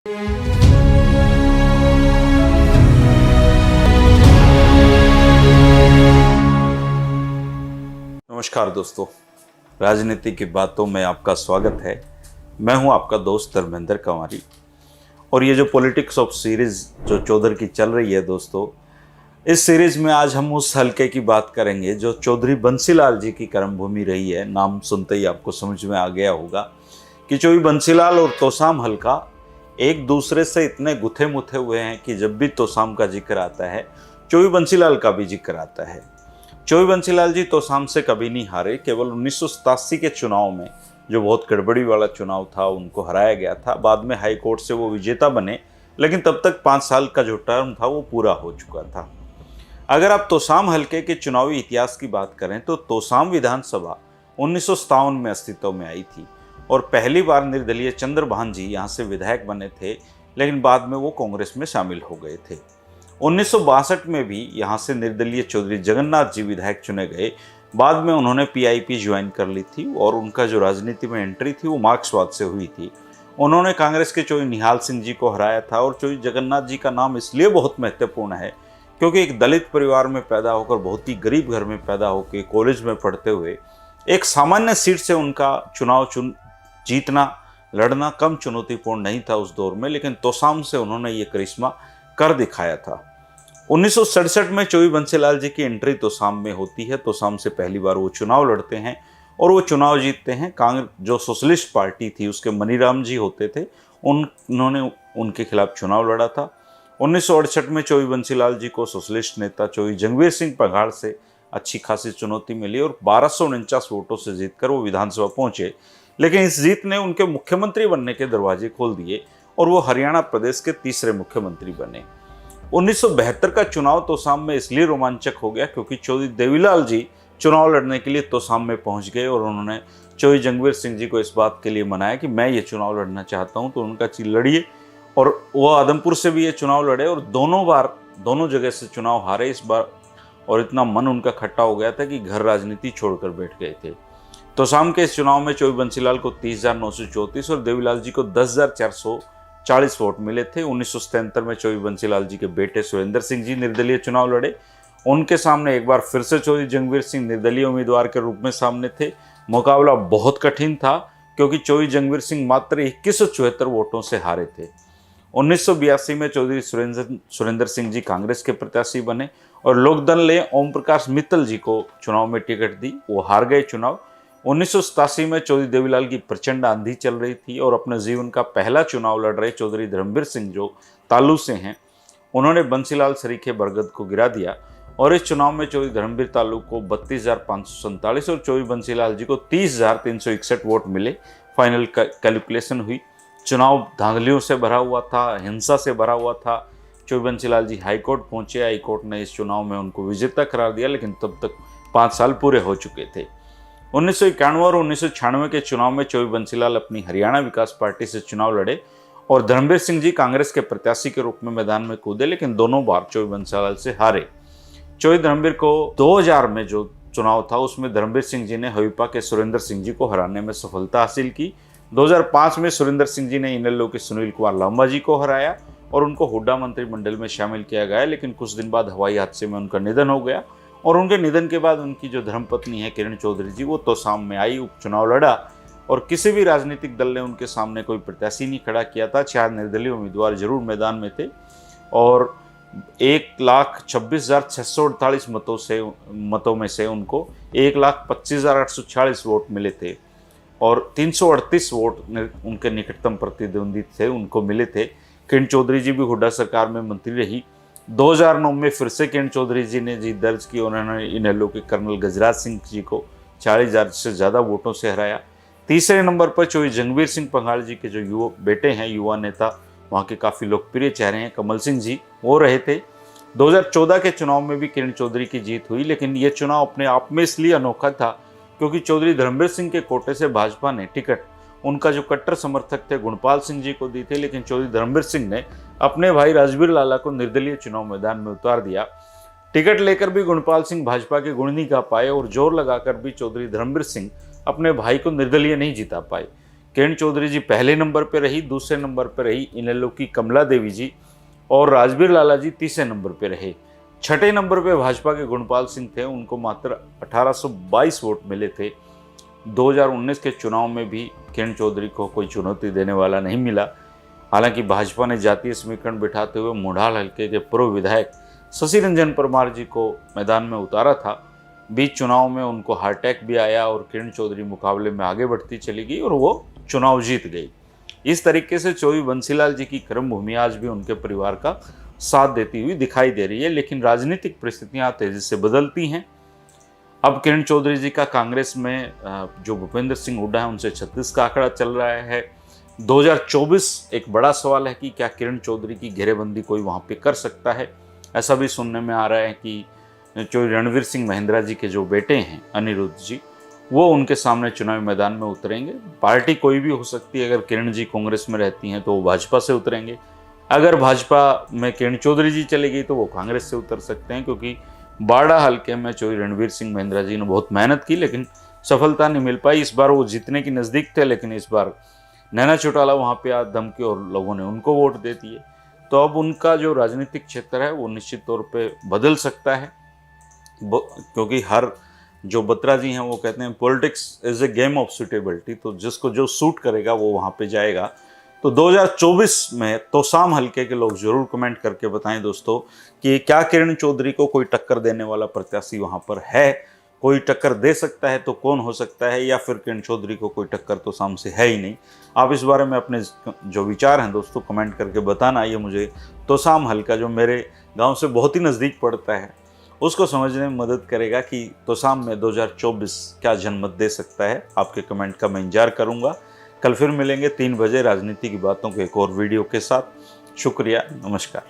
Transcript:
नमस्कार दोस्तों, राजनीति की बातों में आपका स्वागत है। मैं हूं आपका दोस्त धर्मेंद्र कंवारी और ये जो पॉलिटिक्स ऑफ सीरीज जो चौधरी की चल रही है दोस्तों, इस सीरीज में आज हम उस हलके की बात करेंगे जो चौधरी बंसीलाल जी की कर्मभूमि रही है। नाम सुनते ही आपको समझ में आ गया होगा कि चौधरी बंसीलाल और तोसाम हलका एक दूसरे से इतने गुथे मुथे हुए हैं कि जब भी तोसाम का जिक्र आता है चौधरी बंसीलाल का भी जिक्र आता है। चौधरी बंसीलाल जी तोसाम से कभी नहीं हारे। केवल 1987 के चुनाव में, जो बहुत गड़बड़ी वाला चुनाव था, उनको हराया गया था। बाद में हाई कोर्ट से वो विजेता बने, लेकिन तब तक 5 साल का जो टर्म था वो पूरा हो चुका था। अगर आप तोसाम हलके के चुनावी इतिहास की बात करें तो तोसाम विधानसभा 1957 में अस्तित्व में आई थी और पहली बार निर्दलीय चंद्रभान जी यहाँ से विधायक बने थे, लेकिन बाद में वो कांग्रेस में शामिल हो गए थे। 1962 में भी यहाँ से निर्दलीय चौधरी जगन्नाथ जी विधायक चुने गए। बाद में उन्होंने पीआईपी ज्वाइन कर ली थी और उनका जो राजनीति में एंट्री थी वो मार्क्सवाद से हुई थी। उन्होंने कांग्रेस के चौधरी निहाल सिंह जी को हराया था। और चौधरी जगन्नाथ जी का नाम इसलिए बहुत महत्वपूर्ण है क्योंकि एक दलित परिवार में पैदा होकर, बहुत ही गरीब घर में पैदा होकर, कॉलेज में पढ़ते हुए एक सामान्य सीट से उनका चुनाव जीतना, लड़ना कम चुनौतीपूर्ण नहीं था उस दौर में, लेकिन तोसाम से उन्होंने ये करिश्मा कर दिखाया था। 1967 में चौधरी बंसीलाल जी की एंट्री तोसाम में होती है। तोसाम से पहली बार वो चुनाव लड़ते हैं और वो चुनाव जीतते हैं। कांग्रेस जो सोशलिस्ट पार्टी थी उसके मनीराम जी होते थे, उन्होंने उनके खिलाफ चुनाव लड़ा था। 1968 में चौधरी बंसीलाल जी को सोशलिस्ट नेता चौधरी जंगवीर सिंह पंघाल से अच्छी खासी चुनौती मिली और 1249 वोटों से जीतकर वो विधानसभा पहुंचे। लेकिन इस जीत ने उनके मुख्यमंत्री बनने के दरवाजे खोल दिए और वो हरियाणा प्रदेश के तीसरे मुख्यमंत्री बने। 1972 का चुनाव तोसाम में इसलिए रोमांचक हो गया क्योंकि चौधरी देवीलाल जी चुनाव लड़ने के लिए तोसाम में पहुंच गए और उन्होंने चौधरी जंगवीर सिंह जी को इस बात के लिए मनाया कि मैं ये चुनाव लड़ना चाहता हूं, तो उनका लड़िए। और वो आदमपुर से भी ये चुनाव लड़े और दोनों जगह से चुनाव हारे इस बार। और इतना मन उनका खट्टा हो गया था कि घर राजनीति छोड़कर बैठ गए थे। तोसाम के इस चुनाव में चौधरी बंसीलाल को 30,934 और देवीलाल जी को 10,440 वोट मिले थे। 1977 में चौधरी बंसीलाल जी के बेटे सुरेंद्र सिंह जी निर्दलीय चुनाव लड़े। उनके सामने एक बार फिर से चौधरी जंगवीर सिंह निर्दलीय उम्मीदवार के रूप में सामने थे। मुकाबला बहुत कठिन था क्योंकि चौधरी जंगवीर सिंह मात्र 2174 वोटों से हारे थे। 1982 में चौधरी सुरेंद्र सिंह जी कांग्रेस के प्रत्याशी बने और लोकदल ने ओम प्रकाश मित्तल जी को चुनाव में टिकट दी, वो हार गए चुनाव। 1987 में चौधरी देवीलाल की प्रचंड आंधी चल रही थी और अपने जीवन का पहला चुनाव लड़ रहे चौधरी धर्मवीर सिंह जो तालू से हैं, उन्होंने बंसीलाल सरीखे बरगद को गिरा दिया और इस चुनाव में चौधरी धर्मवीर तालू को 32,547 और चौधरी बंसीलाल जी को 30,361 वोट मिले। फाइनल कैलकुलेशन हुई। चुनाव धांधलियों से भरा हुआ था, हिंसा से भरा हुआ था। चौधरी बंसीलाल जी हाईकोर्ट पहुंचे। हाईकोर्ट ने इस चुनाव में उनको विजेता करार दिया, लेकिन तब तक 5 साल पूरे हो चुके थे। 1991 और 1996 के चुनाव में चौधरी बंसीलाल अपनी हरियाणा विकास पार्टी से चुनाव लड़े और धर्मवीर सिंह जी कांग्रेस के प्रत्याशी के रूप में मैदान में कूदे, लेकिन दोनों बार चौधरी बंसीलाल से हारे। चौधरी धर्मवीर को 2000 में जो चुनाव था उसमें धर्मवीर सिंह जी ने हविपा के सुरेंद्र सिंह जी को हराने में सफलता हासिल की। 2005 में सुरेंद्र सिंह जी ने इनेलो के सुनील कुमार लांबा जी को हराया और उनको हुड्डा मंत्रिमंडल में शामिल किया गया, लेकिन कुछ दिन बाद हवाई हादसे में उनका निधन हो गया और उनके निधन के बाद उनकी जो धर्मपत्नी है किरण चौधरी जी, वो तोसाम में आई, उपचुनाव लड़ा और किसी भी राजनीतिक दल ने उनके सामने कोई प्रत्याशी नहीं खड़ा किया था। 4 निर्दलीय उम्मीदवार जरूर मैदान में थे और 1,26,648 मतों में से उनको 1,25,846 वोट मिले थे और 338 वोट उनके निकटतम प्रतिद्वंदी थे उनको मिले थे। किरण चौधरी जी भी हुड्डा सरकार में मंत्री रही। 2009 में फिर से किरण चौधरी जी ने जीत दर्ज की। उन्होंने इनेलो के कर्नल गजराज सिंह जी को 40,000 से ज़्यादा वोटों से हराया। तीसरे नंबर पर चौधरी जंगवीर सिंह पंघाल जी के जो बेटे हैं, युवा नेता, वहाँ के काफ़ी लोकप्रिय चेहरे हैं, कमल सिंह जी, वो रहे थे। 2014 के चुनाव में भी किरण चौधरी की जीत हुई, लेकिन ये चुनाव अपने आप में इसलिए अनोखा था क्योंकि चौधरी धर्मवीर सिंह के कोटे से भाजपा ने टिकट उनका जो कट्टर समर्थक थे गुणपाल सिंह जी को दी थी, लेकिन चौधरी धर्मवीर सिंह ने अपने भाई राजवीर लाला को निर्दलीय चुनाव मैदान में उतार दिया। टिकट लेकर भी गुणपाल सिंह भाजपा के गुण नहीं गा पाए और जोर लगाकर भी चौधरी धर्मवीर सिंह अपने भाई को निर्दलीय नहीं जिता पाए किरण चौधरी जी पहले नंबर पर रही, दूसरे नंबर पर रही इनेलो की कमला देवी जी और राजबीर लाला जी तीसरे नंबर पर रहे। छठे नंबर पे भाजपा के गुणपाल सिंह थे, उनको मात्र 1822 वोट मिले थे। 2019 के चुनाव में भी किरण चौधरी को कोई चुनौती देने वाला नहीं मिला। हालांकि भाजपा ने जातीय समीकरण बिठाते हुए मोढ़ाल हल्के के पूर्व विधायक शशि रंजन परमार जी को मैदान में उतारा था। बीच चुनाव में उनको हार्ट अटैक भी आया और किरण चौधरी मुकाबले में आगे बढ़ती चली गई और वो चुनाव जीत गई। इस तरीके से चौधरी बंसीलाल जी की कर्मभूमि आज भी उनके परिवार का साथ देती हुई दिखाई दे रही है। लेकिन राजनीतिक परिस्थितियां तेजी से बदलती हैं। अब किरण चौधरी जी का कांग्रेस में जो भूपेंद्र सिंह हुड्डा है उनसे 36 का आंकड़ा चल रहा है। 2024 एक बड़ा सवाल है कि क्या किरण चौधरी की घेरेबंदी कोई वहां पे कर सकता है। ऐसा भी सुनने में आ रहा है कि जो रणवीर सिंह महिंद्रा जी के जो बेटे हैं अनिरुद्ध जी, वो उनके सामने चुनावी मैदान में उतरेंगे। पार्टी कोई भी हो सकती है, अगर किरण जी कांग्रेस में रहती हैं तो वो भाजपा से उतरेंगे, अगर भाजपा में किरण चौधरी जी चली गई तो वो कांग्रेस से उतर सकते हैं। क्योंकि बाड़ा हल्के में चौधरी रणवीर सिंह महिंद्रा जी ने बहुत मेहनत की लेकिन सफलता नहीं मिल पाई। इस बार वो जीतने की नज़दीक थे, लेकिन इस बार नैना चौटाला वहाँ पे आज धमकी और लोगों ने उनको वोट दे दिए। तो अब उनका जो राजनीतिक क्षेत्र है वो निश्चित तौर पे बदल सकता है, क्योंकि हर जो बत्रा जी हैं वो कहते हैं politics is a game of suitability. तो जिसको जो सूट करेगा वो वहाँ पे जाएगा। तो 2024 में तोसाम हल्के के लोग जरूर कमेंट करके बताएं दोस्तों कि क्या किरण चौधरी को कोई टक्कर देने वाला प्रत्याशी वहाँ पर है, कोई टक्कर दे सकता है तो कौन हो सकता है, या फिर किरण चौधरी को कोई टक्कर तोसाम से है ही नहीं। आप इस बारे में अपने जो विचार हैं दोस्तों कमेंट करके बताना। ये मुझे तोसाम हल्का जो मेरे गाँव से बहुत ही नज़दीक पड़ता है उसको समझने में मदद करेगा कि तोसाम में 2024 क्या जनमत दे सकता है। आपके कमेंट का मैं इंतजार करूंगा। कल फिर मिलेंगे 3 बजे राजनीति की बातों के एक और वीडियो के साथ। शुक्रिया, नमस्कार।